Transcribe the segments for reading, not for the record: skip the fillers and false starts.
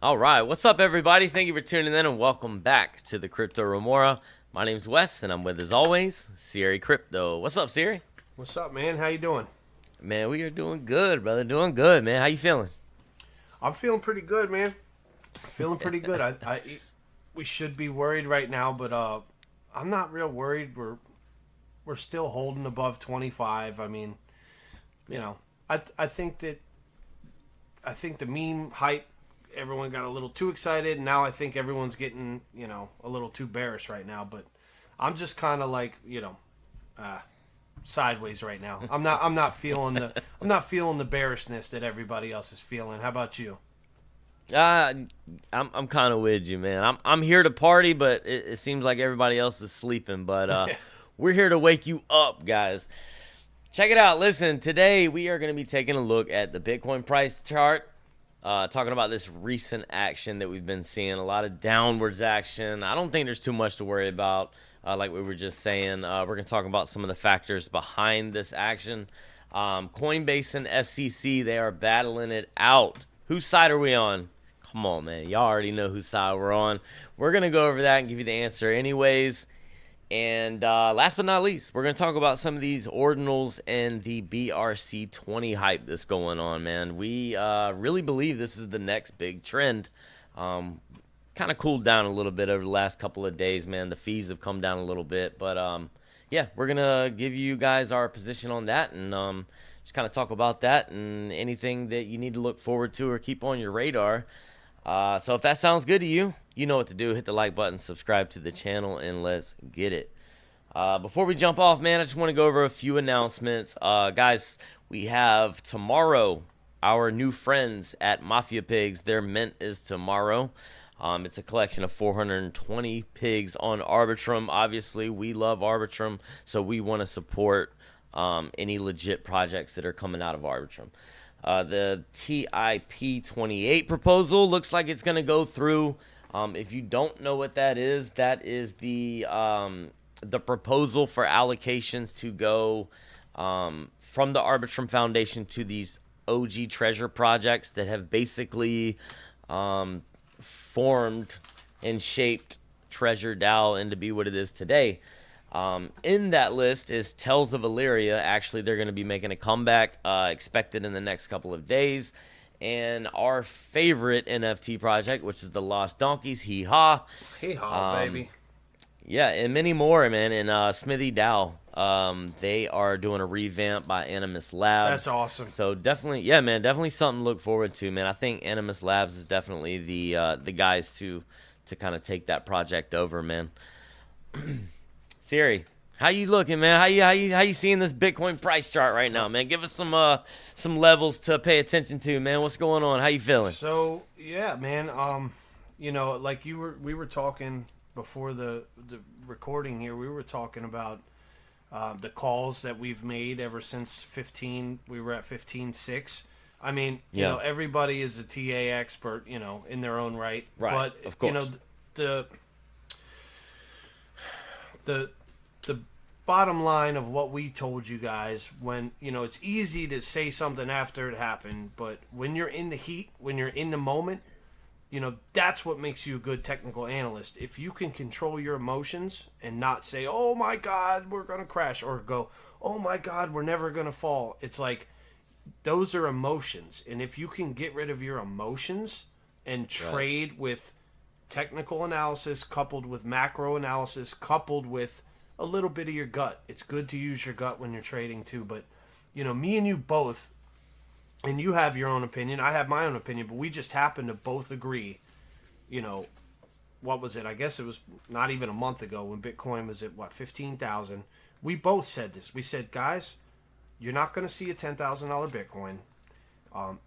All right, what's up, everybody? Thank you for tuning in and welcome back to the Crypto Remora. My name's Wes, and I'm with, as always, Siri Crypto. What's up, Siri? What's up, man? How you doing? Man, we are doing good, brother. Doing good, man. How you feeling? I'm feeling pretty good, man. Feeling pretty good. We should be worried right now, but I'm not real worried. We're still holding above 25. I mean, I think the meme hype. Everyone got a little too excited. Now I think everyone's getting, a little too bearish right now. But I'm just kind of like, sideways right now. I'm not feeling the bearishness that everybody else is feeling. How about you? I'm kind of with you, man. I'm here to party, but it seems like everybody else is sleeping. But we're here to wake you up, guys. Check it out. Listen, today we are going to be taking a look at the Bitcoin price chart. Talking about this recent action that we've been seeing, a lot of downwards action. I don't think there's too much to worry about, like we were just saying. We're going to talk about some of the factors behind this action. Coinbase and SEC, they are battling it out. Whose side are we on? Come on, man. Y'all already know whose side we're on. We're going to go over that and give you the answer anyways. And last but not least, we're going to talk about some of these ordinals and the BRC 20 hype that's going on, man. We really believe this is the next big trend. Kind of cooled down a little bit over the last couple of days, man. The fees have come down a little bit. But, yeah, we're going to give you guys our position on that and just kind of talk about that and anything that you need to look forward to or keep on your radar. So if that sounds good to you, you know what to do. Hit the like button, subscribe to the channel, and let's get it. Before we jump off, man, I just want to go over a few announcements. Guys, we have tomorrow our new friends at Mafia Pigs. Their mint is tomorrow. It's a collection of 420 pigs on Arbitrum. Obviously, we love Arbitrum, so we want to support any legit projects that are coming out of Arbitrum. The TIP28 proposal looks like it's going to go through. If you don't know what that is the proposal for allocations to go from the Arbitrum Foundation to these OG treasure projects that have basically formed and shaped Treasure DAO into be what it is today. In that list is Tales of Illyria. Actually, they're going to be making a comeback, expected in the next couple of days. And our favorite NFT project, which is the Lost Donkeys, Hee Haw. Hee Haw, baby. Yeah, and many more, man. And Smithy DAO, they are doing a revamp by Animus Labs. That's awesome. So definitely, yeah, man, definitely something to look forward to, man. I think Animus Labs is definitely the guys to kind of take that project over, man. Siri, how you looking, man? How you seeing this Bitcoin price chart right now, man? Give us some levels to pay attention to, man. What's going on? How you feeling? So yeah, man. Like we were talking before the recording here. We were talking about the calls that we've made ever since 15. We were at 15.6. I mean, you know, everybody is a TA expert, in their own right. Right. But of course. The bottom line of what we told you guys, when it's easy to say something after it happened, but when you're in the heat, when you're in the moment, that's what makes you a good technical analyst. If you can control your emotions and not say, oh my god, we're gonna crash, or go, oh my god, we're never gonna fall. It's like, those are emotions, and if you can get rid of your emotions and trade with technical analysis coupled with macro analysis coupled with a little bit of your gut. It's good to use your gut when you're trading too, but me and you both, and you have your own opinion, I have my own opinion, but we just happen to both agree, what was it? I guess it was not even a month ago when Bitcoin was at 15,000. We both said this. We said, guys, You're not going to see a $10,000 Bitcoin. Um,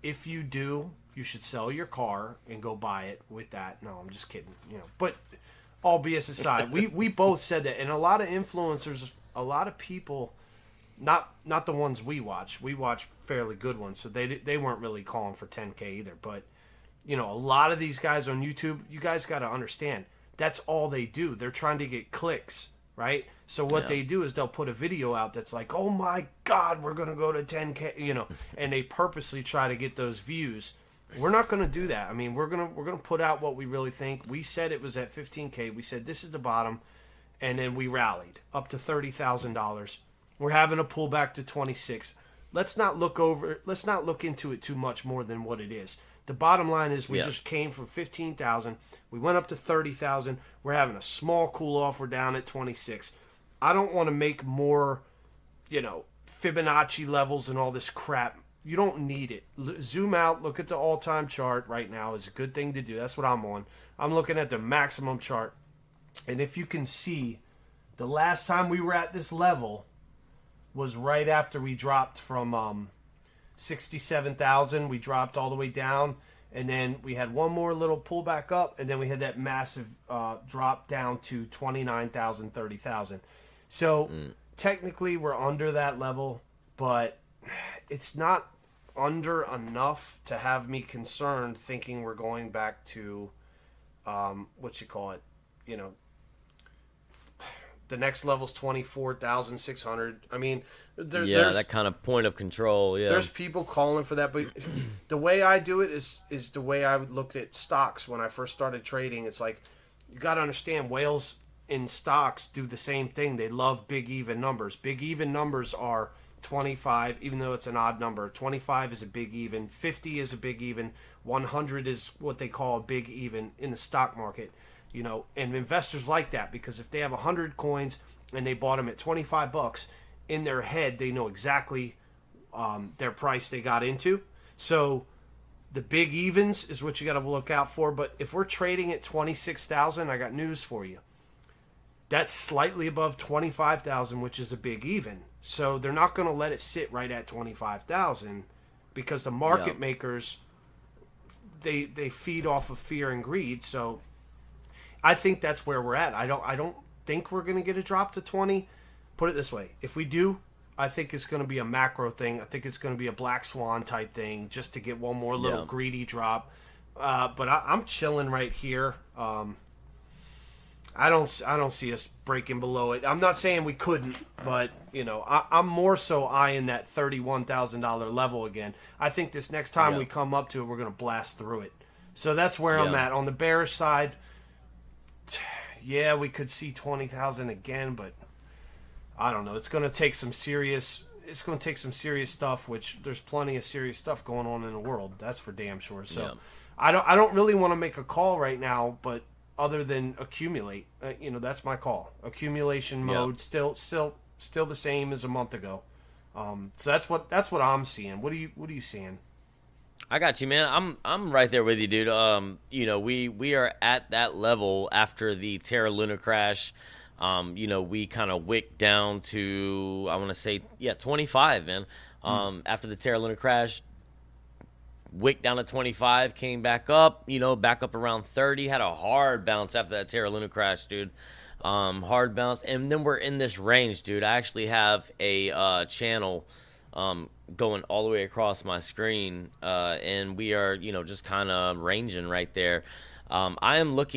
if you do, you should sell your car and go buy it with that. No, I'm just kidding. But all BS aside, we both said that, and a lot of influencers, a lot of people, not the ones we watch. We watch fairly good ones, so they weren't really calling for 10K either. But a lot of these guys on YouTube, you guys got to understand, that's all they do. They're trying to get clicks, right? So what they do is they'll put a video out that's like, oh my God, we're gonna go to 10K, and they purposely try to get those views. We're not gonna do that. I mean, we're gonna put out what we really think. We said it was at 15K. We said this is the bottom, and then we rallied up to $30,000. We're having a pullback to 26. Let's not look into it too much more than what it is. The bottom line is we just came from 15,000. We went up to 30,000. We're having a small cool off. We're down at 26. I don't want to make more, Fibonacci levels and all this crap. You don't need it. Zoom out. Look at the all-time chart right now is a good thing to do. That's what I'm on. I'm looking at the maximum chart. And if you can see, the last time we were at this level was right after we dropped from 67,000. We dropped all the way down, and then we had one more little pullback up, and then we had that massive drop down to 29,000, 30,000. So technically we're under that level, but it's not under enough to have me concerned thinking we're going back to the next level's 24,600. I mean, there's that kind of point of control. Yeah, there's people calling for that, but the way I do it is the way I would look at stocks when I first started trading. It's like, you got to understand, whales in stocks do the same thing. They love big even numbers. Big even numbers are 25, even though it's an odd number. 25 is a big even. 50 is a big even. 100 is what they call a big even in the stock market. And investors like that, because if they have 100 coins and they bought them at $25, in their head they know exactly their price they got into. So the big evens is what you got to look out for. But if we're trading at 26,000, I got news for you. That's slightly above 25,000, which is a big even. So they're not going to let it sit right at 25,000, because the market makers, they feed off of fear and greed. So I think that's where we're at. I don't think we're going to get a drop to 20. Put it this way. If we do, I think it's going to be a macro thing. I think it's going to be a black swan type thing just to get one more little greedy drop. But I'm chilling right here. I don't see us breaking below it. I'm not saying we couldn't, but I'm more so eyeing that $31,000 level again. I think this next time we come up to it, we're going to blast through it. So that's where I'm at. On the bearish side, yeah, we could see 20,000 again, but I don't know. It's going to take some serious stuff, which there's plenty of serious stuff going on in the world. That's for damn sure. So I don't really want to make a call right now, but other than accumulate, that's my call. Accumulation mode, still the same as a month ago. So that's what I'm seeing. What are you seeing? I got you, man. I'm right there with you, dude. We are at that level after the Terra Luna crash. We kind of wicked down to, I want to say, 25, man. After the Terra Luna crash, wicked down to 25, came back up, back up around 30, had a hard bounce after that Terra Luna crash, dude. Hard bounce, and then we're in this range, dude. I actually have a channel going all the way across my screen, and we are, just kind of ranging right there. I'm with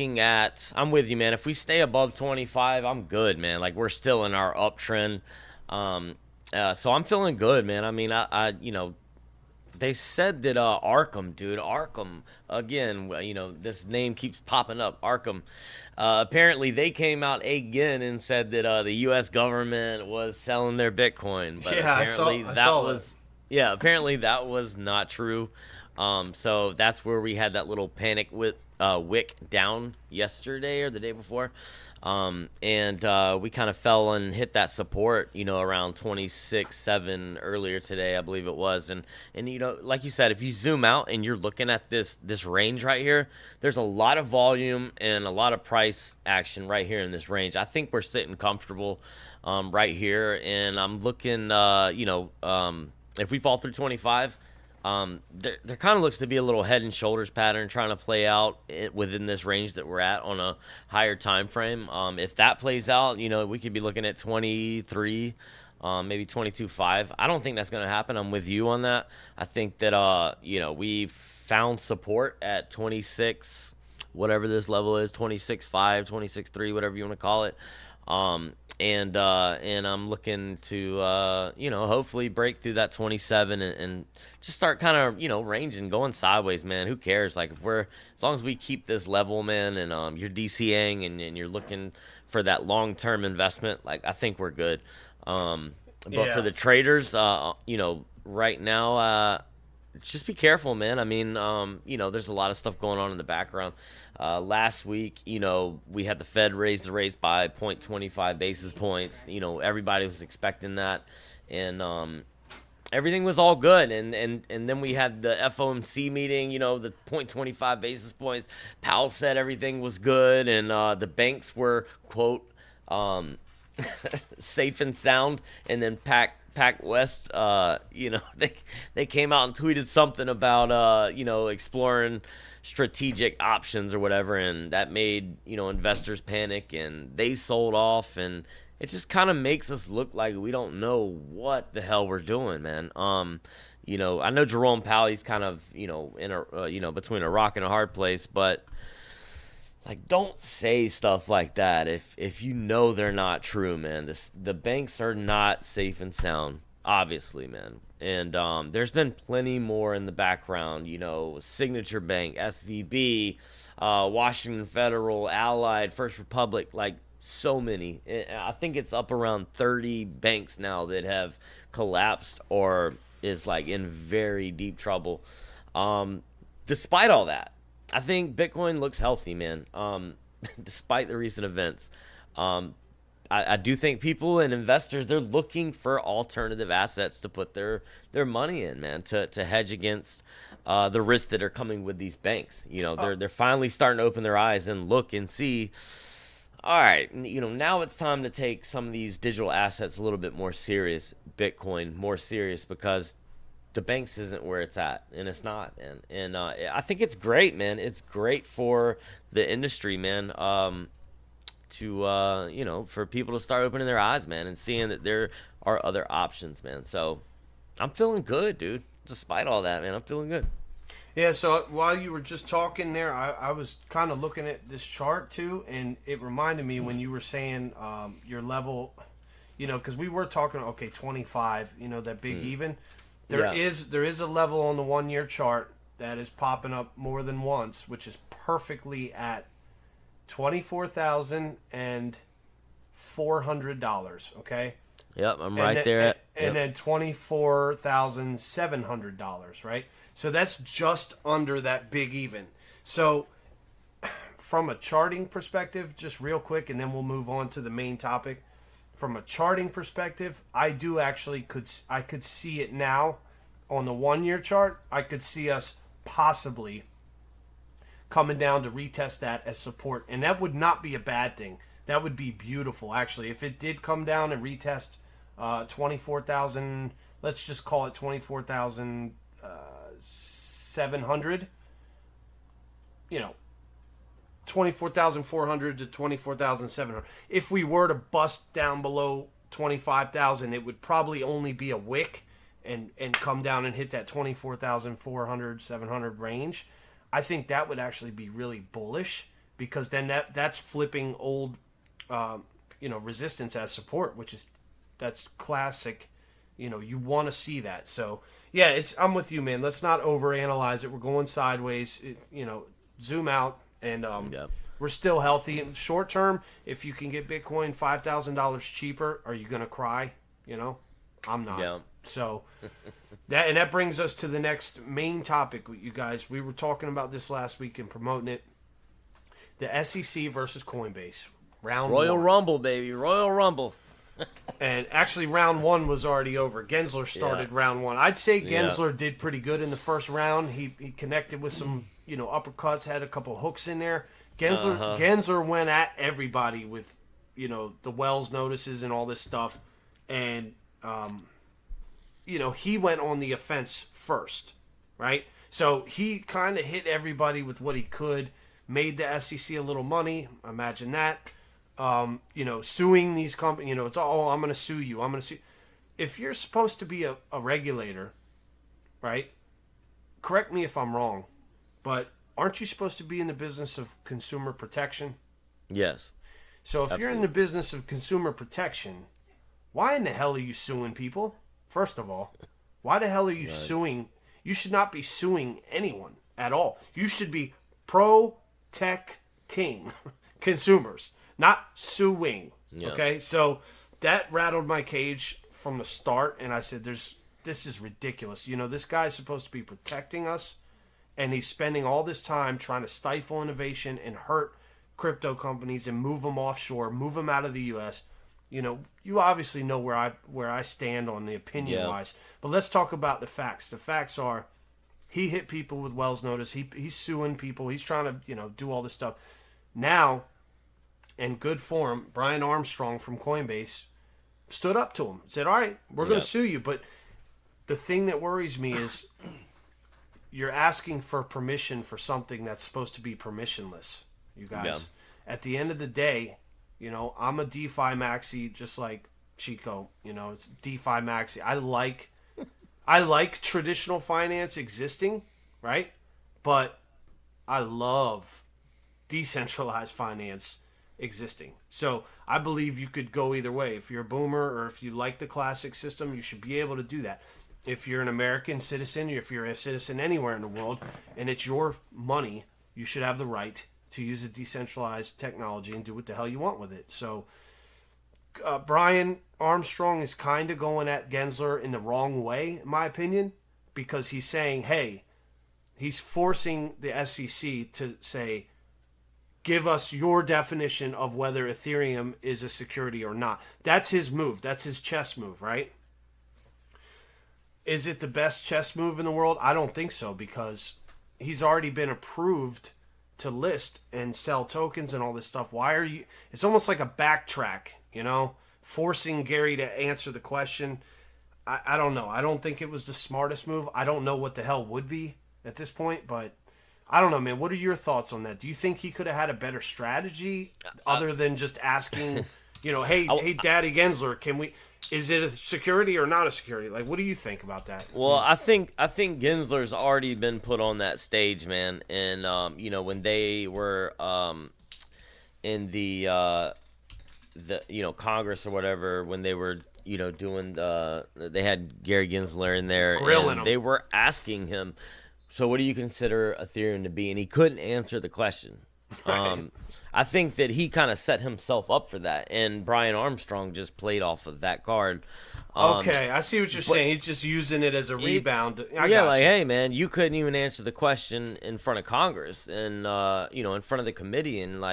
you, man. If we stay above 25, I'm good, man. Like, we're still in our uptrend. So I'm feeling good, man. I mean, they said that Arkham, dude, again, this name keeps popping up, Arkham. Apparently, they came out again and said that the U.S. government was selling their Bitcoin. But apparently I saw that. Yeah, apparently that was not true. So that's where we had that little panic with wick down yesterday or the day before. And we kind of fell and hit that support, around 26.7 earlier today, I believe it was. And like you said, if you zoom out and you're looking at this range right here, there's a lot of volume and a lot of price action right here in this range. I think we're sitting comfortable right here, and I'm looking, if we fall through 25. There kind of looks to be a little head and shoulders pattern trying to play out within this range that we're at on a higher time frame. If that plays out, we could be looking at 23, maybe 22.5. I don't think that's going to happen. I'm with you on that. I think that we found support at 26, whatever this level is, 26.5, 26.3, whatever you want to call it. And I'm looking to hopefully break through that 27 and just start kind of ranging, going sideways, man. Who cares? Like, as long as we keep this level, man, and you're DCing and you're looking for that long-term investment, like, I think we're good. But for the traders, right now, just be careful, man. I mean, there's a lot of stuff going on in the background. Last week, we had the Fed raise the rates by 0.25 basis points. Everybody was expecting that, and everything was all good. And then we had the FOMC meeting. The 0.25 basis points. Powell said everything was good, and the banks were, quote, safe and sound. And then Pac West, they came out and tweeted something about, exploring strategic options or whatever, and that made, investors panic, and they sold off, and it just kind of makes us look like we don't know what the hell we're doing, man. I know Jerome Powell, he's kind of, in a, between a rock and a hard place, but like, don't say stuff like that if you know they're not true, man. The banks are not safe and sound, obviously, man. And there's been plenty more in the background, Signature Bank, SVB, Washington Federal, Allied, First Republic, like so many. I think it's up around 30 banks now that have collapsed or is like in very deep trouble. Despite all that, I think Bitcoin looks healthy, man. Despite the recent events, I do think people and investors, they're looking for alternative assets to put their money in, man, to hedge against the risks that are coming with these banks. They're finally starting to open their eyes and look and see. All right, now it's time to take some of these digital assets a little bit more serious, Bitcoin more serious, because the banks isn't where it's at, and it's not, man. And I think it's great, man. It's great for the industry, man, for people to start opening their eyes, man, and seeing that there are other options, man. So I'm feeling good, dude. Despite all that, man, I'm feeling good. Yeah, so while you were just talking there, I was kind of looking at this chart too, and it reminded me when you were saying your level, because we were talking, okay, 25, that big even. There is a level on the 1 year chart that is popping up more than once, which is perfectly at $24,400. Okay. Yep, I'm right there. And then $24,700, right? So that's just under that big even. So from a charting perspective, just real quick, and then we'll move on to the main topic. From a charting perspective, I could see it now on the 1 year chart. I could see us possibly coming down to retest that as support, and that would not be a bad thing. That would be beautiful, actually. If it did come down and retest 24,000, let's just call it 24,700. 24,400 to 24,700. If we were to bust down below 25,000, it would probably only be a wick and come down and hit that 24,400, 700 range. I think that would actually be really bullish, because then that's flipping old resistance as support, that's classic. You want to see that. So yeah, I'm with you, man. Let's not overanalyze it. We're going sideways. Zoom out, and we're still healthy. In short term, if you can get Bitcoin $5,000 cheaper, are you gonna cry? I'm not. Yeah. So that brings us to the next main topic, you guys. We were talking about this last week and promoting it. The SEC versus Coinbase. Round Royal one. Rumble, baby. Royal Rumble. And actually, round one was already over. Gensler started round one. I'd say Gensler did pretty good in the first round. He connected with some uppercuts, had a couple hooks in there. Gensler went at everybody with the Wells notices and all this stuff, and he went on the offense first, right? So he kind of hit everybody with what he could, made the SEC a little money. Imagine that. Suing these companies, it's I'm going to sue you. I'm going to sue. If you're supposed to be a regulator, right? Correct me if I'm wrong, but aren't you supposed to be in the business of consumer protection? Yes. So if you're in the business of consumer protection, why in the hell are you suing people? First of all, why the hell are you suing? You should not be suing anyone at all. You should be protecting consumers, not suing. Yeah. Okay, so that rattled my cage from the start, and I said, this is ridiculous. This guy's supposed to be protecting us, and he's spending all this time trying to stifle innovation and hurt crypto companies and move them offshore, move them out of the U.S. You obviously know where I stand on the opinion-wise, but let's talk about the facts. The facts are, he hit people with Wells notice. He's suing people. He's trying to do all this stuff. Now, in good form, Brian Armstrong from Coinbase stood up to him, said, all right, we're going to sue you. But the thing that worries me is you're asking for permission for something that's supposed to be permissionless, you guys. Yeah. At the end of the day, I'm a DeFi maxi just like Chico. It's DeFi maxi. I like traditional finance existing, right? But I love decentralized finance existing. So I believe you could go either way. If you're a boomer or if you like the classic system, you should be able to do that. If you're an American citizen, if you're a citizen anywhere in the world, and it's your money, you should have the right to use a decentralized technology and do what the hell you want with it. So Brian Armstrong is kind of going at Gensler in the wrong way, in my opinion, because he's saying, hey, he's forcing the SEC to say, give us your definition of whether Ethereum is a security or not. That's his move. That's his chess move, right? Is it the best chess move in the world? I don't think so, because he's already been approved to list and sell tokens and all this stuff. Why are you... It's almost like a backtrack, forcing Gary to answer the question. I don't know. I don't think it was the smartest move. I don't know what the hell would be at this point, but I don't know, man. What are your thoughts on that? Do you think he could have had a better strategy other than just asking, hey, Daddy Gensler, is it a security or not a security? Like, what do you think about that? Well, I think Gensler's already been put on that stage, man. And when they were in the Congress or whatever, when they were doing they had Gary Gensler in there, grilling him. They were asking him, so what do you consider Ethereum to be? And he couldn't answer the question. Right. I think that he kind of set himself up for that, and Brian Armstrong just played off of that card. Okay, I see what you're saying. He's just using it as a rebound. Hey, man, you couldn't even answer the question in front of Congress and in front of the committee, and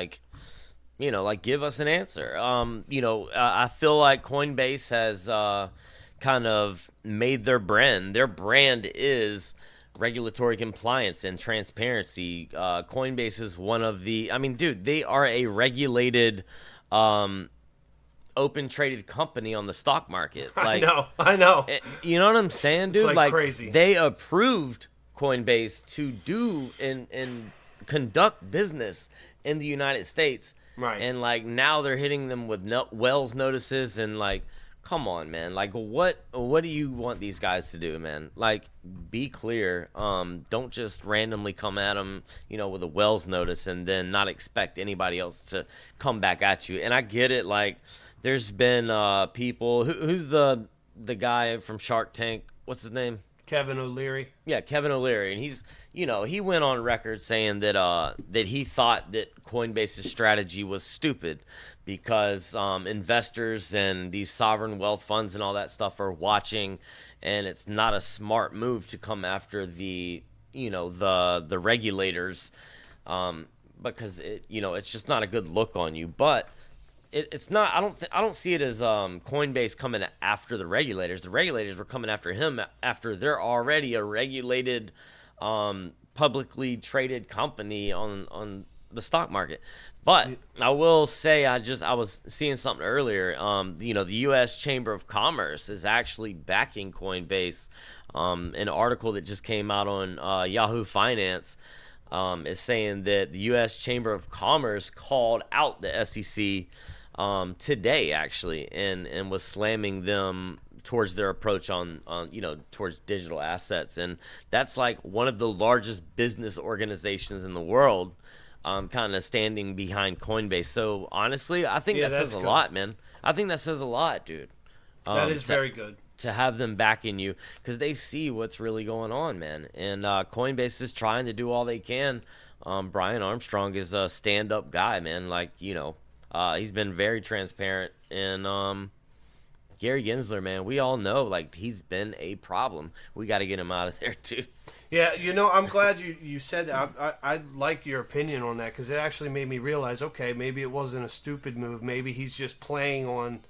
give us an answer. I feel like Coinbase has kind of made their brand. Their brand is regulatory compliance and transparency. Coinbase is one of the... they are a regulated, open traded company on the stock market. Like, I know. You know what I'm saying, dude? It's like crazy. They approved Coinbase to do and conduct business in the United States. Right. And now they're hitting them with Wells notices and come on, man. What do you want these guys to do, man? Be clear. Don't just randomly come at them, with a Wells notice and then not expect anybody else to come back at you. And I get it. There's been people. Who's the guy from Shark Tank? What's his name? Kevin O'Leary. Yeah, Kevin O'Leary, and he's, he went on record saying that that he thought that Coinbase's strategy was stupid because investors and these sovereign wealth funds and all that stuff are watching, and it's not a smart move to come after the the regulators, because it's just not a good look on you. But it's not. I don't see it as Coinbase coming after the regulators. The regulators were coming after him after they're already a regulated, publicly traded company on the stock market. But I will say, I was seeing something earlier. The U.S. Chamber of Commerce is actually backing Coinbase. An article that just came out on Yahoo Finance is saying that the U.S. Chamber of Commerce called out the SEC today, actually, and was slamming them towards their approach on towards digital assets. And that's like one of the largest business organizations in the world, kind of standing behind Coinbase. So honestly, I think that says a lot, man. I think that says a lot, dude. That is very good to have them backing you, because they see what's really going on, man. And Coinbase is trying to do all they can. Brian Armstrong is a stand-up guy, man. Like, he's been very transparent. And Gary Gensler, man, we all know, like, he's been a problem. We got to get him out of there, too. Yeah, I'm glad you said that. I like your opinion on that, because it actually made me realize, okay, maybe it wasn't a stupid move. Maybe he's just playing on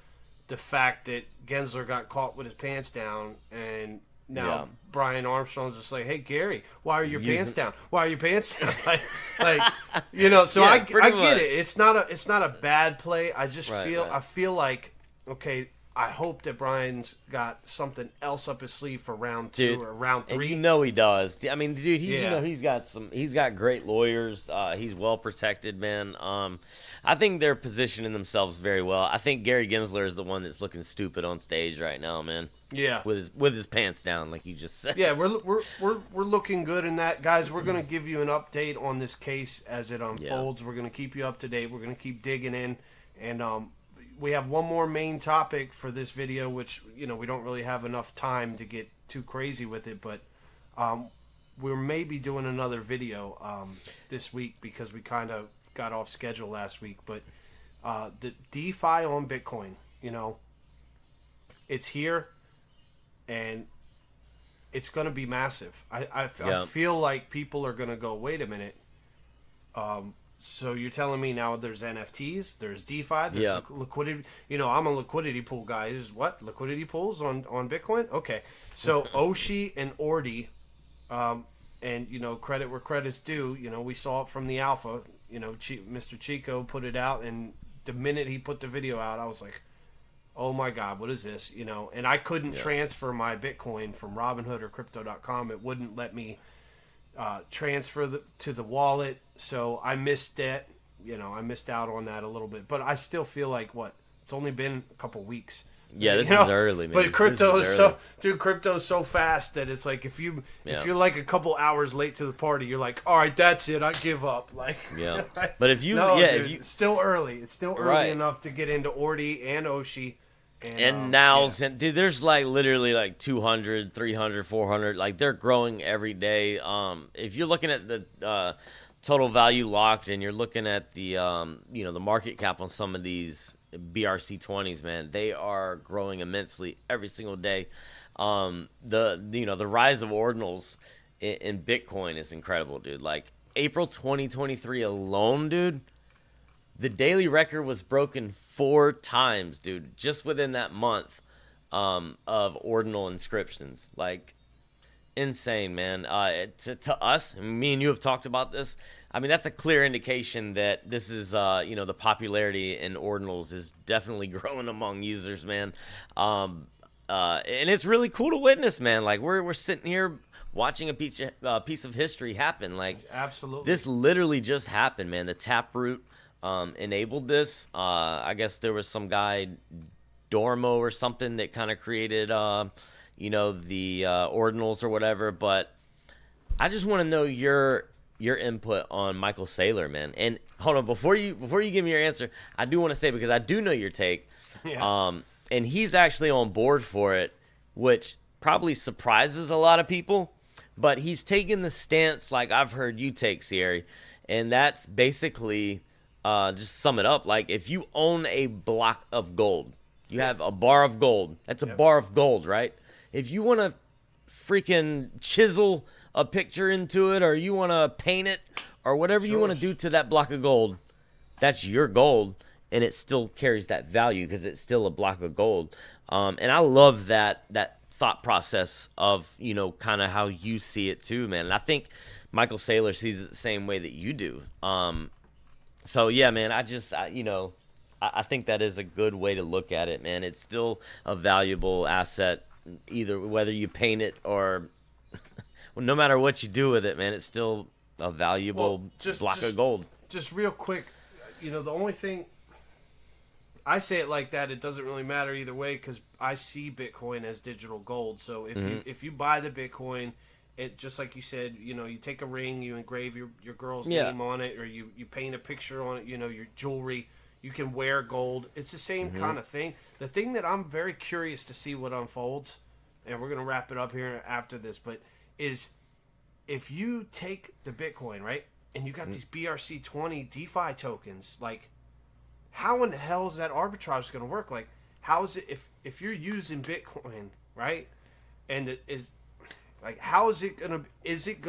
the fact that Gensler got caught with his pants down, and now Brian Armstrong's just like, hey, Gary, why are your pants down? Why are your pants down? So I get it. It's not a bad play. I just feel like, okay, I hope that Brian's got something else up his sleeve for round 2 or round 3. And he does. I mean, dude, he's got great lawyers. He's well protected, man. I think they're positioning themselves very well. I think Gary Gensler is the one that's looking stupid on stage right now, man. Yeah, with his pants down, like you just said. Yeah, we're looking good in that, guys. We're gonna give you an update on this case as it unfolds. Yeah. We're gonna keep you up to date. We're gonna keep digging in, and we have one more main topic for this video, which we don't really have enough time to get too crazy with it, but we're maybe doing another video this week because we kind of got off schedule last week. But the DeFi on Bitcoin, it's here, and it's going to be massive. I feel like people are going to go, wait a minute. So you're telling me now there's NFTs, there's DeFi, there's liquidity. I'm a liquidity pool guy. Is what? Liquidity pools on Bitcoin? Okay. So Oshi and Ordi, and credit where credit's due. We saw it from the alpha. Mr. Chico put it out, and the minute he put the video out, I was like, oh my God, what is this? And I couldn't transfer my Bitcoin from Robinhood or Crypto.com. It wouldn't let me transfer to the wallet, so I missed that. I missed out on that a little bit, but I still feel like it's only been a couple weeks. Yeah, this is early, man. But crypto is crypto's so fast that it's like if you're like a couple hours late to the party, you're like, all right, that's it, I give up. Like, but if you, it's still early. It's still early enough to get into Ordi and Oshi. And now, dude, there's like literally like 200, 300, 400. Like, they're growing every day. If you're looking at the total value locked, and you're looking at the the market cap on some of these BRC 20s, man, they are growing immensely every single day. The rise of ordinals in Bitcoin is incredible, dude. Like, April 2023 alone, dude, the daily record was broken 4 times, dude, just within that month of ordinal inscriptions. Like, insane, man. To us, me and you have talked about this. I mean, that's a clear indication that this is, the popularity in ordinals is definitely growing among users, man. And it's really cool to witness, man. Like, we're sitting here watching a piece of history happen. Like, absolutely, this literally just happened, man. The Taproot enabled this. I guess there was some guy, Dormo or something, that kind of created the ordinals or whatever. But I just want to know your input on Michael Saylor, man. And hold on, before you give me your answer, I do want to say, because I do know your take. And he's actually on board for it, which probably surprises a lot of people, but he's taken the stance like I've heard you take, Sierra, and that's basically just sum it up. Like if you own a block of gold, you have a bar of gold. That's a bar of gold, right? If you want to freaking chisel a picture into it, or you want to paint it, or whatever you want to do to that block of gold, that's your gold, and it still carries that value because it's still a block of gold. And I love that thought process of, you know, kind of how you see it too, man. And I think Michael Saylor sees it the same way that you do. So yeah, man, I think that is a good way to look at it, man. It's still a valuable asset, either whether you paint it or well, no matter what you do with it, man, it's still a valuable block of gold. Just real quick, you know, the only thing I say it like that, it doesn't really matter either way because I see Bitcoin as digital gold. So if you buy the Bitcoin, it just like you said, you know, you take a ring, you engrave your girl's name on it, or you paint a picture on it, you know, your jewelry. You can wear gold. It's the same kind of thing. The thing that I'm very curious to see what unfolds, and we're going to wrap it up here after this, but is if you take the Bitcoin, right, and you got these BRC20 DeFi tokens, like, how in the hell is that arbitrage going to work? Like, how is it if you're using Bitcoin, right, and it is, like, how is it going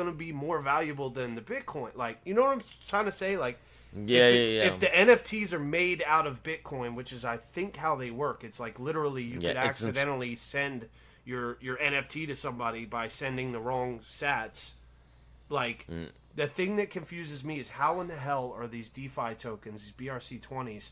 to be more valuable than the Bitcoin? Like, you know what I'm trying to say? Like, if the NFTs are made out of Bitcoin, which is I think how they work, it's like literally you could accidentally send your NFT to somebody by sending the wrong sats. Like the thing that confuses me is how in the hell are these DeFi tokens, these BRC20s?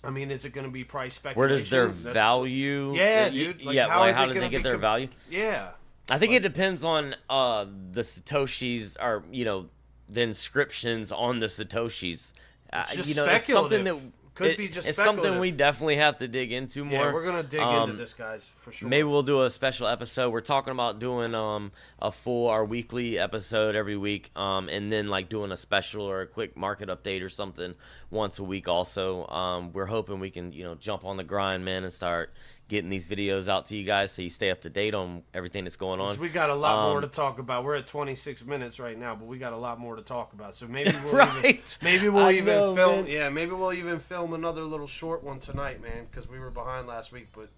I mean, is it going to be price speculation? Where does their value? Yeah, dude. Like, how do they get their value? Yeah, I think it depends on the Satoshis, or you know, the inscriptions on the Satoshis. You know, it's something that could be just. It's something we definitely have to dig into more. Yeah, we're gonna dig into this, guys, for sure. Maybe we'll do a special episode. We're talking about doing our weekly episode every week, and then like doing a special or a quick market update or something once a week. Also, we're hoping we can jump on the grind, man, and start getting these videos out to you guys so you stay up to date on everything that's going on. We got a lot more to talk about. We're at 26 minutes right now, but we got a lot more to talk about. So maybe we'll even film. Man. Yeah, maybe we'll even film another little short one tonight, man, because we were behind last week. But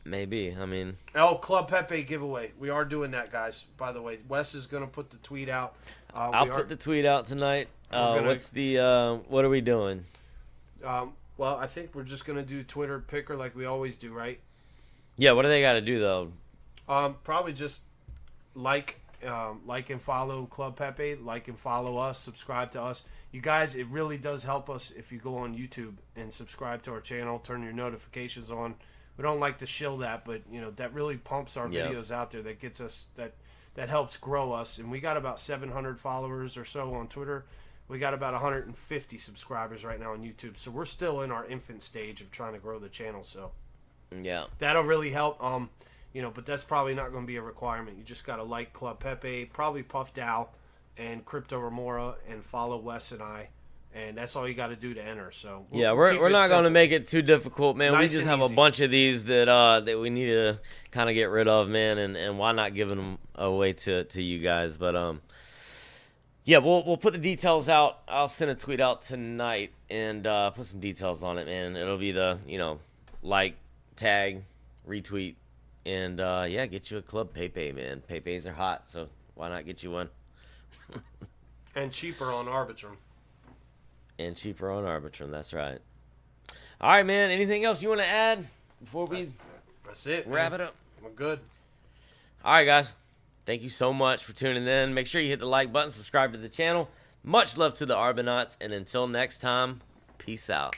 maybe. I mean, Club Pepe giveaway. We are doing that, guys. By the way, Wes is gonna put the tweet out. I'll put the tweet out tonight. What are we doing? Well, I think we're just gonna do Twitter picker like we always do, right? Yeah. What do they got to do though? Probably just like and follow Club Pepe, like and follow us, subscribe to us. You guys, it really does help us if you go on YouTube and subscribe to our channel, turn your notifications on. We don't like to shill that, but that really pumps our videos out there. That gets us that helps grow us, and we got about 700 followers or so on Twitter. We got about 150 subscribers right now on YouTube, so we're still in our infant stage of trying to grow the channel. So, yeah, that'll really help. But that's probably not going to be a requirement. You just got to like Club Pepe, probably Puff Dow, and Crypto Remora, and follow Wes and I, and that's all you got to do to enter. So we're not going to make it too difficult, man. We just have a bunch of these that we need to kind of get rid of, man, and why not giving them away to you guys? But yeah, we'll put the details out. I'll send a tweet out tonight and put some details on it, man. It'll be the like, tag, retweet, and get you a Club Pepe, man. Pepes are hot, so why not get you one? And cheaper on Arbitrum. That's right. All right, man. Anything else you want to add before that's it, wrap it up? We're good. All right, guys. Thank you so much for tuning in. Make sure you hit the like button, subscribe to the channel. Much love to the Arbonauts, and until next time, peace out.